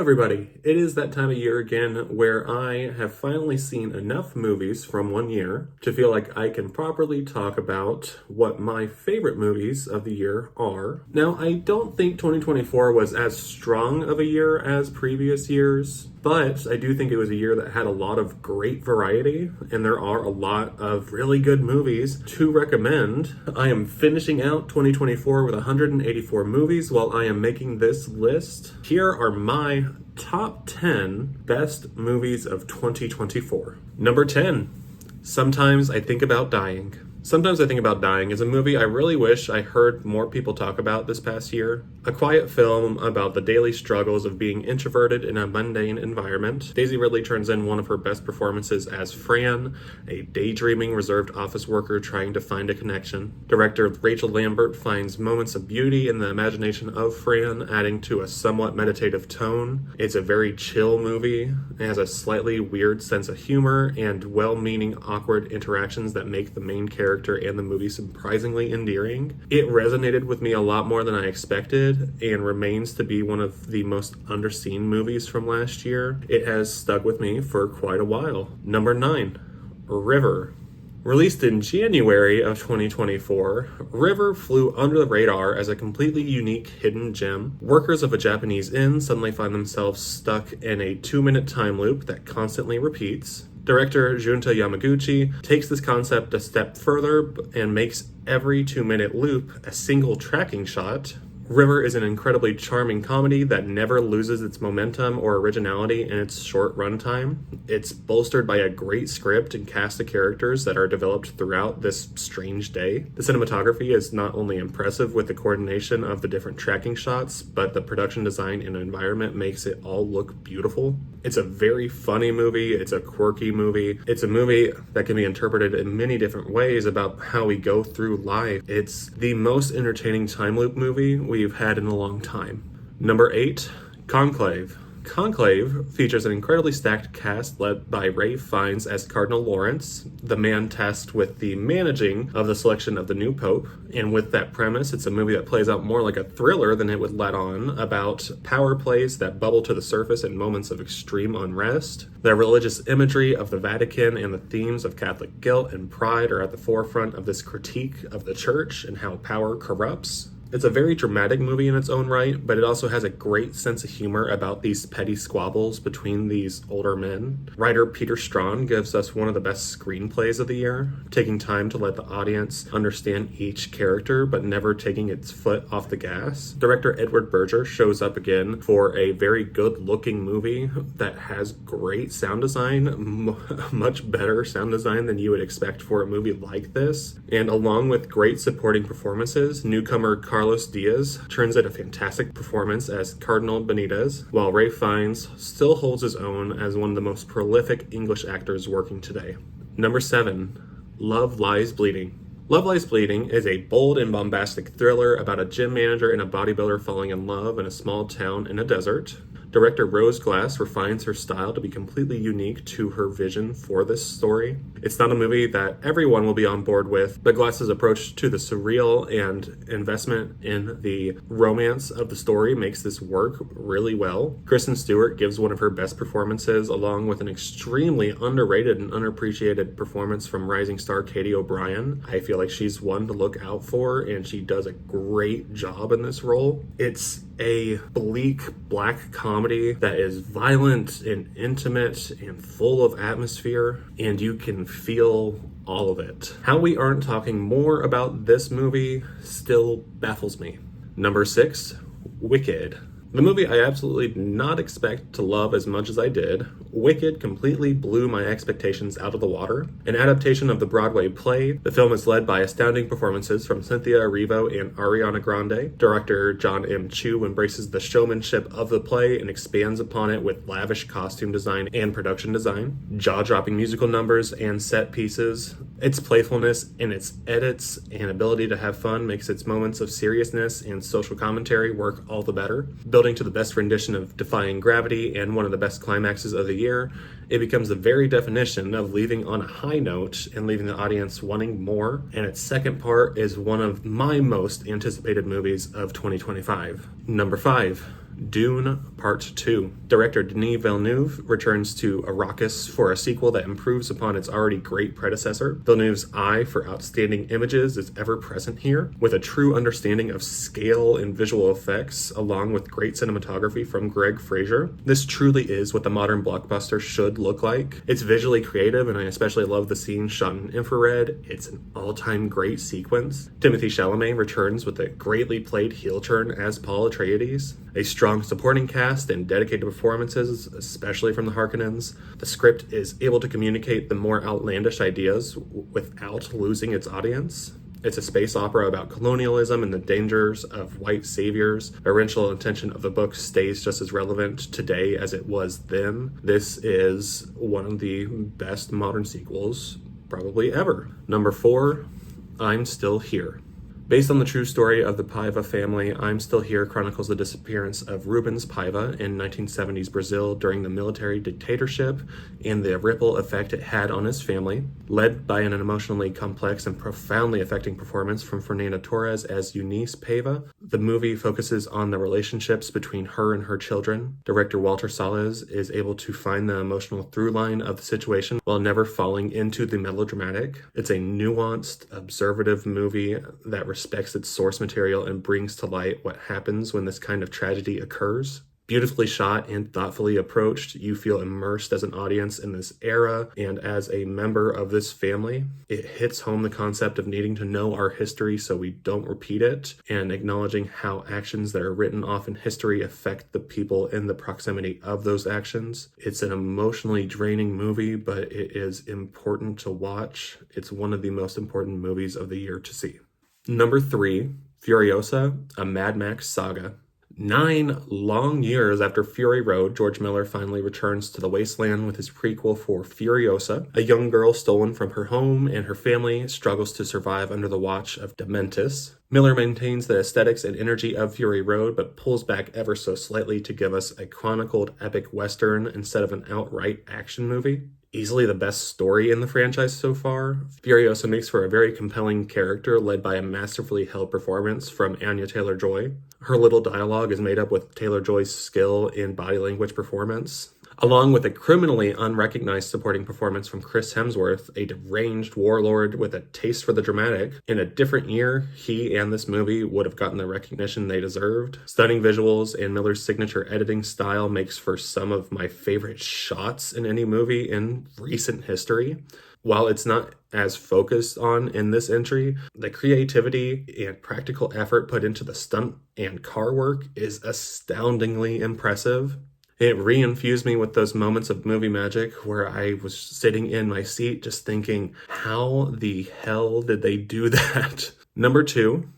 everybody. It is that time of year again where I have finally seen enough movies from one year to feel like I can properly talk about what my favorite movies of the year are. Now, I don't think 2024 was as strong of a year as previous years, but I do think it was a year that had a lot of great variety, and there are a lot of really good movies to recommend. I am finishing out 2024 with 184 movies while I am making this list. Here are my top 10 best movies of 2024. Number 10, Sometimes I Think About Dying. Sometimes I Think About Dying is a movie I really wish I heard more people talk about this past year. A quiet film about the daily struggles of being introverted in a mundane environment. Daisy Ridley turns in one of her best performances as Fran, a daydreaming, reserved office worker trying to find a connection. Director Rachel Lambert finds moments of beauty in the imagination of Fran, adding to a somewhat meditative tone. It's a very chill movie. It has a slightly weird sense of humor and well-meaning awkward interactions that make the main character and the movie surprisingly endearing. It resonated with me a lot more than I expected and remains to be one of the most underseen movies from last year. It has stuck with me for quite a while. Number 9, River. Released in January of 2024, River flew under the radar as a completely unique hidden gem. Workers of a Japanese inn suddenly find themselves stuck in a 2-minute time loop that constantly repeats. Director Junta Yamaguchi takes this concept a step further and makes every 2-minute loop a single tracking shot. River is an incredibly charming comedy that never loses its momentum or originality in its short runtime. It's bolstered by a great script and cast of characters that are developed throughout this strange day. The cinematography is not only impressive with the coordination of the different tracking shots, but the production design and environment makes it all look beautiful. It's a very funny movie. It's a quirky movie. It's a movie that can be interpreted in many different ways about how we go through life. It's the most entertaining time loop movie we've had in a long time. Number 8, Conclave. Conclave features an incredibly stacked cast led by Ralph Fiennes as Cardinal Lawrence, the man tasked with the managing of the selection of the new pope. And with that premise, it's a movie that plays out more like a thriller than it would let on, about power plays that bubble to the surface in moments of extreme unrest. The religious imagery of the Vatican and the themes of Catholic guilt and pride are at the forefront of this critique of the church and how power corrupts. It's a very dramatic movie in its own right, but it also has a great sense of humor about these petty squabbles between these older men. Writer Peter Strawn gives us one of the best screenplays of the year, taking time to let the audience understand each character, but never taking its foot off the gas. Director Edward Berger shows up again for a very good-looking movie that has great sound design, much better sound design than you would expect for a movie like this. And along with great supporting performances, newcomer Carlos Diaz turns in a fantastic performance as Cardinal Benitez, while Ralph Fiennes still holds his own as one of the most prolific English actors working today. Number 7, Love Lies Bleeding. Love Lies Bleeding is a bold and bombastic thriller about a gym manager and a bodybuilder falling in love in a small town in a desert. Director Rose Glass refines her style to be completely unique to her vision for this story. It's not a movie that everyone will be on board with, but Glass's approach to the surreal and investment in the romance of the story makes this work really well. Kristen Stewart gives one of her best performances, along with an extremely underrated and unappreciated performance from rising star Katie O'Brien. I feel like she's one to look out for, and she does a great job in this role. It's a bleak black comedy that is violent and intimate and full of atmosphere, and you can feel all of it. How we aren't talking more about this movie still baffles me. Number 6, Wicked. The movie I absolutely did not expect to love as much as I did. Wicked completely blew my expectations out of the water. An adaptation of the Broadway play, the film is led by astounding performances from Cynthia Erivo and Ariana Grande. Director John M. Chu embraces the showmanship of the play and expands upon it with lavish costume design and production design, jaw-dropping musical numbers and set pieces. Its playfulness in its edits and ability to have fun makes its moments of seriousness and social commentary work all the better. Building to the best rendition of Defying Gravity and one of the best climaxes of the year, it becomes the very definition of leaving on a high note and leaving the audience wanting more. And its second part is one of my most anticipated movies of 2025. Number 5, Dune Part 2. Director Denis Villeneuve returns to Arrakis for a sequel that improves upon its already great predecessor. Villeneuve's eye for outstanding images is ever present here, with a true understanding of scale and visual effects, along with great cinematography from Greg Fraser. This truly is what the modern blockbuster should look like. It's visually creative, and I especially love the scene shot in infrared. It's an all-time great sequence. Timothée Chalamet returns with a greatly played heel turn as Paul Atreides. A strong supporting cast and dedicated performances, especially from the Harkonnens. The script is able to communicate the more outlandish ideas without losing its audience. It's a space opera about colonialism and the dangers of white saviors. The original intention of the book stays just as relevant today as it was then. This is one of the best modern sequels probably ever. Number 4, I'm Still Here. Based on the true story of the Paiva family, I'm Still Here chronicles the disappearance of Rubens Paiva in 1970s Brazil during the military dictatorship and the ripple effect it had on his family. Led by an emotionally complex and profoundly affecting performance from Fernanda Torres as Eunice Paiva, the movie focuses on the relationships between her and her children. Director Walter Salles is able to find the emotional through line of the situation while never falling into the melodramatic. It's a nuanced, observative movie that respects its source material and brings to light what happens when this kind of tragedy occurs. Beautifully shot and thoughtfully approached, you feel immersed as an audience in this era and as a member of this family. It hits home the concept of needing to know our history so we don't repeat it, and acknowledging how actions that are written off in history affect the people in the proximity of those actions. It's an emotionally draining movie, but it is important to watch. It's one of the most important movies of the year to see. Number 3, Furiosa, a Mad Max saga. 9 long years after Fury Road, George Miller finally returns to the wasteland with his prequel for Furiosa. A young girl stolen from her home and her family struggles to survive under the watch of Dementis. Miller maintains the aesthetics and energy of Fury Road, but pulls back ever so slightly to give us a chronicled epic western instead of an outright action movie. Easily the best story in the franchise so far. Furiosa makes for a very compelling character led by a masterfully held performance from Anya Taylor-Joy. Her little dialogue is made up with Taylor-Joy's skill in body language performance, along with a criminally unrecognized supporting performance from Chris Hemsworth, a deranged warlord with a taste for the dramatic. In a different year, he and this movie would have gotten the recognition they deserved. Stunning visuals and Miller's signature editing style makes for some of my favorite shots in any movie in recent history. While it's not as focused on in this entry, the creativity and practical effort put into the stunt and car work is astoundingly impressive. It re-infused me with those moments of movie magic where I was sitting in my seat just thinking, how the hell did they do that? Number 2,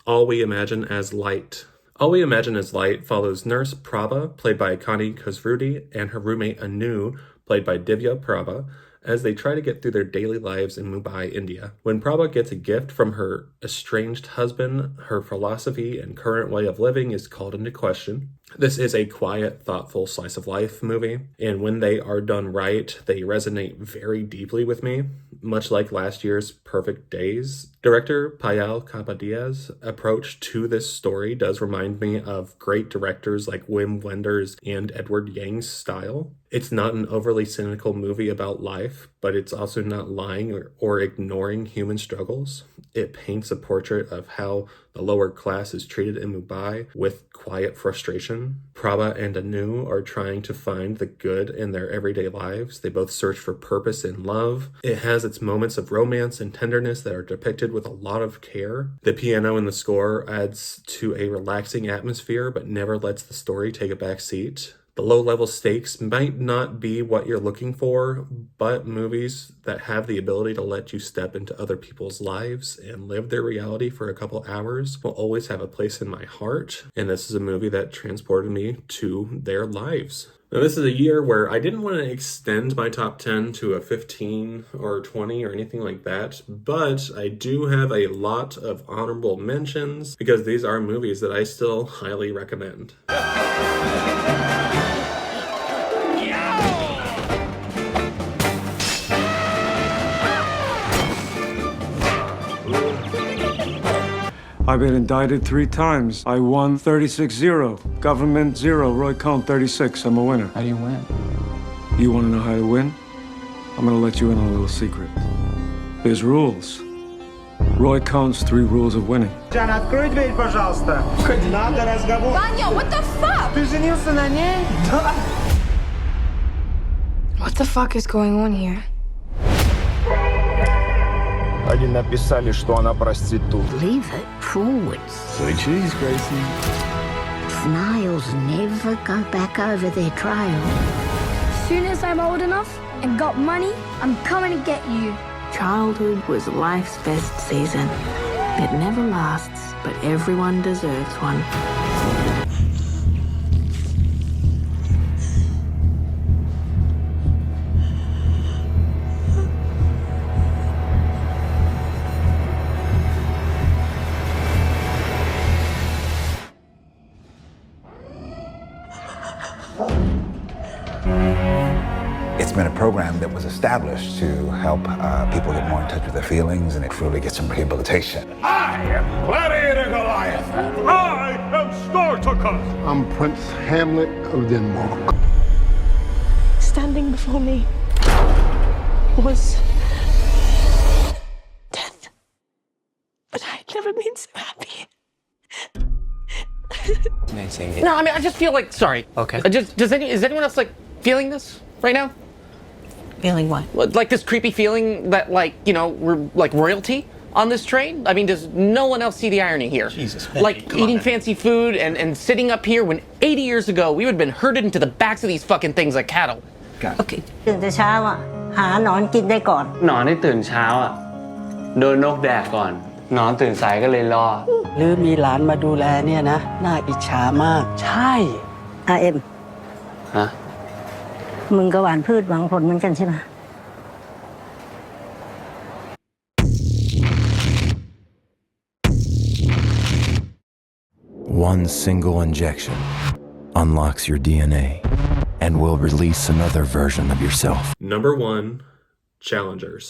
All We Imagine as Light. All We Imagine as Light follows nurse Prabha, played by Connie Khosrudi, and her roommate Anu, played by Divya Prabha, as they try to get through their daily lives in Mumbai, India. When Prabha gets a gift from her estranged husband, her philosophy and current way of living is called into question. This is a quiet, thoughtful slice of life movie, and when they are done right, they resonate very deeply with me, much like last year's Perfect Days. Director Payal Kapadia's approach to this story does remind me of great directors like Wim Wenders and Edward Yang's style. It's not an overly cynical movie about life, but it's also not lying or ignoring human struggles. It paints a portrait of how the lower class is treated in Mumbai with quiet frustration. Prabha and Anu are trying to find the good in their everyday lives. They both search for purpose in love. It has its moments of romance and tenderness that are depicted with a lot of care. The piano in the score adds to a relaxing atmosphere, but never lets the story take a back seat. The low-level stakes might not be what you're looking for, but movies that have the ability to let you step into other people's lives and live their reality for a couple hours will always have a place in my heart, and this is a movie that transported me to their lives. Now, this is a year where I didn't want to extend my top 10 to a 15 or 20 or anything like that, but I do have a lot of honorable mentions because these are movies that I still highly recommend. I've been indicted 3 times. I won 36-0. Government 0. Roy Cohn 36. I'm a winner. How do you win? You want to know how to win? I'm going to let you in on a little secret. There's rules. Roy Cohn's 3 rules of winning. Джан, открой дверь, пожалуйста. Надо разговор. Vanya, what the fuck? Ты женился на ней? Да. What the fuck is going on here? Они написали, что она проститут. Leave it forwards. Say cheese, Gracie. Snails never go back over their trail. As soon as I'm old enough and got money, I'm coming to get you. Childhood was life's best season. It never lasts, but everyone deserves one. It's been a program that was established to help people get more in touch with their feelings and truly get some rehabilitation. I am Gladiator Goliath. I am Spartacus. I'm Prince Hamlet of Denmark. Standing before me was death. But I'd never been so happy. No, I mean, I just feel like, sorry. Okay. Is anyone else, like, feeling this right now? Feeling what? Like this creepy feeling that, like, you know, we're like royalty on this train? I mean, does no one else see the irony here? Jesus, like eating fancy food and sitting up here when 80 years ago we would have been herded into the backs of these fucking things like cattle. Okay. ตื่นแต่เช้าอ่ะหาหนอนกินได้ก่อน หนอนที่ตื่นเช้าอ่ะโดนนกแดกก่อนหนอนตื่นสายก็เลยรอ หรือมีหลานมาดูแลเนี่ยนะน่าอิจฉามาก ใช่ เอ็ม ฮะ มึงก็หวานพืชหวังผลเหมือนกันใช่ไหม One single injection unlocks your DNA and will release another version of yourself. Number 1, Challengers.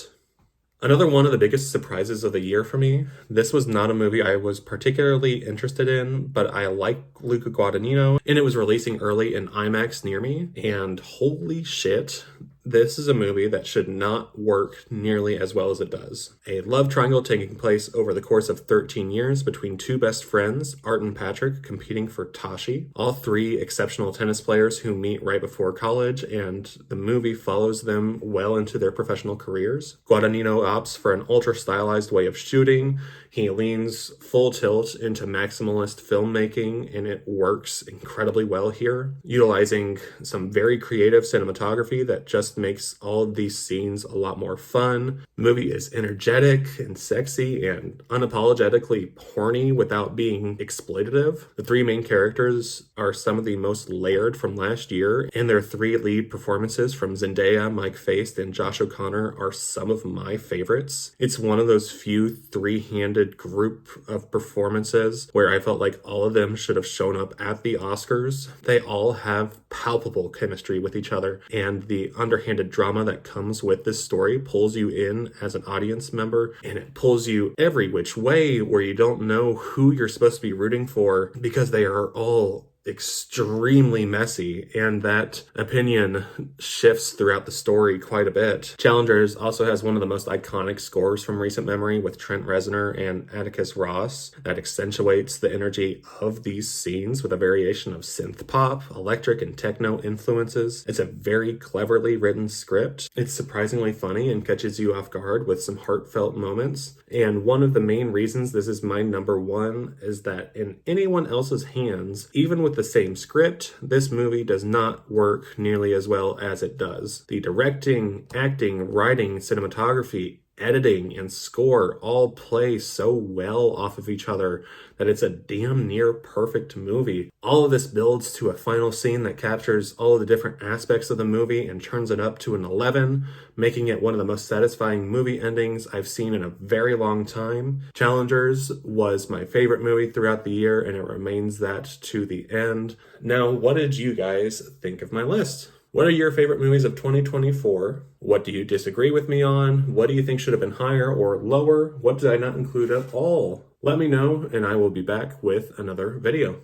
Another one of the biggest surprises of the year for me. This was not a movie I was particularly interested in, but I like Luca Guadagnino, and it was releasing early in IMAX near me, and holy shit, this is a movie that should not work nearly as well as it does. A love triangle taking place over the course of 13 years between 2 best friends, Art and Patrick, competing for Tashi. All 3 exceptional tennis players who meet right before college, and the movie follows them well into their professional careers. Guadagnino opts for an ultra-stylized way of shooting. He leans full tilt into maximalist filmmaking, and it works incredibly well here, utilizing some very creative cinematography that just makes all of these scenes a lot more fun. The movie is energetic and sexy and unapologetically porny without being exploitative. The 3 main characters are some of the most layered from last year, and their 3 lead performances from Zendaya, Mike Faist, and Josh O'Connor are some of my favorites. It's one of those few 3-handed group of performances where I felt like all of them should have shown up at the Oscars. They all have palpable chemistry with each other, and the underhanded drama that comes with this story pulls you in as an audience member, and it pulls you every which way where you don't know who you're supposed to be rooting for because they are all extremely messy, and that opinion shifts throughout the story quite a bit. Challengers also has one of the most iconic scores from recent memory with Trent Reznor and Atticus Ross that accentuates the energy of these scenes with a variation of synth pop, electric, and techno influences. It's a very cleverly written script. It's surprisingly funny and catches you off guard with some heartfelt moments. And one of the main reasons this is my number 1 is that in anyone else's hands, even with the same script, this movie does not work nearly as well as it does. The directing, acting, writing, cinematography, editing, and score all play so well off of each other that it's a damn near perfect movie. All of this builds to a final scene that captures all of the different aspects of the movie and turns it up to an 11, making it one of the most satisfying movie endings I've seen in a very long time. Challengers was my favorite movie throughout the year, and it remains that to the end. Now, what did you guys think of my list? What are your favorite movies of 2024? What do you disagree with me on? What do you think should have been higher or lower? What did I not include at all? Let me know, and I will be back with another video.